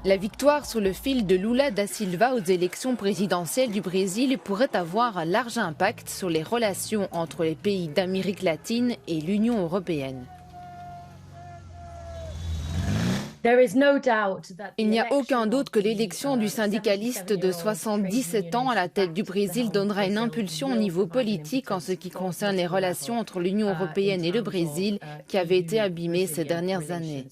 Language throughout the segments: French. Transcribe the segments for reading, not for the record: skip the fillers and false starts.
La victoire sur le fil de Lula da Silva aux élections présidentielles du Brésil pourrait avoir un large impact sur les relations entre les pays d'Amérique latine et l'Union européenne. Il n'y a aucun doute que l'élection du syndicaliste de 77 ans à la tête du Brésil donnera une impulsion au niveau politique en ce qui concerne les relations entre l'Union européenne et le Brésil qui avaient été abîmées ces dernières années.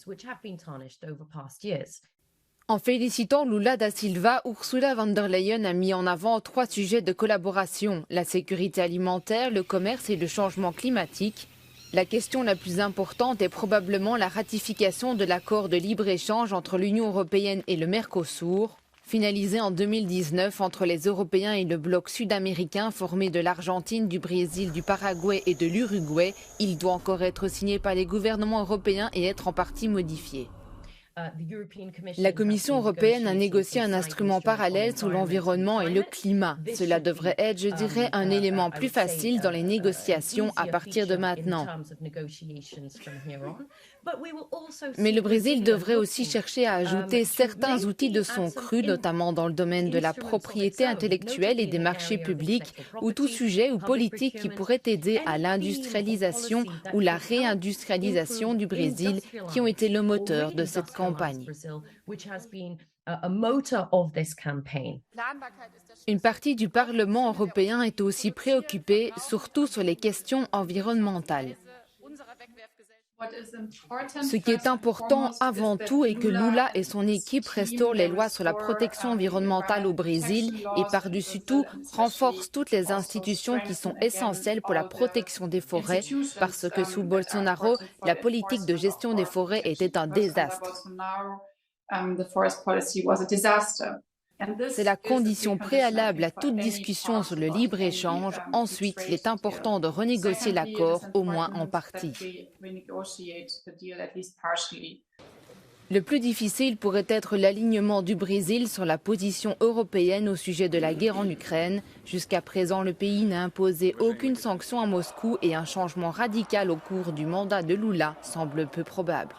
En félicitant Lula da Silva, Ursula von der Leyen a mis en avant 3 sujets de collaboration, la sécurité alimentaire, le commerce et le changement climatique. La question la plus importante est probablement la ratification de l'accord de libre-échange entre l'Union européenne et le Mercosur. Finalisé en 2019 entre les Européens et le bloc sud-américain formé de l'Argentine, du Brésil, du Paraguay et de l'Uruguay, il doit encore être signé par les gouvernements européens et être en partie modifié. La Commission européenne a négocié un instrument parallèle sur l'environnement et le climat. Cela devrait être, je dirais, un élément plus facile dans les négociations à partir de maintenant. Mais le Brésil devrait aussi chercher à ajouter certains outils de son cru, notamment dans le domaine de la propriété intellectuelle et des marchés publics, ou tout sujet ou politique qui pourrait aider à l'industrialisation ou la réindustrialisation du Brésil, qui ont été le moteur de cette campagne. Une partie du Parlement européen est aussi préoccupée, surtout sur les questions environnementales. Ce qui est important avant tout est que Lula et son équipe restaurent les lois sur la protection environnementale au Brésil et par-dessus tout renforcent toutes les institutions qui sont essentielles pour la protection des forêts parce que sous Bolsonaro, la politique de gestion des forêts était un désastre. C'est la condition préalable à toute discussion sur le libre-échange. Ensuite, il est important de renégocier l'accord, au moins en partie. Le plus difficile pourrait être l'alignement du Brésil sur la position européenne au sujet de la guerre en Ukraine. Jusqu'à présent, le pays n'a imposé aucune sanction à Moscou et un changement radical au cours du mandat de Lula semble peu probable.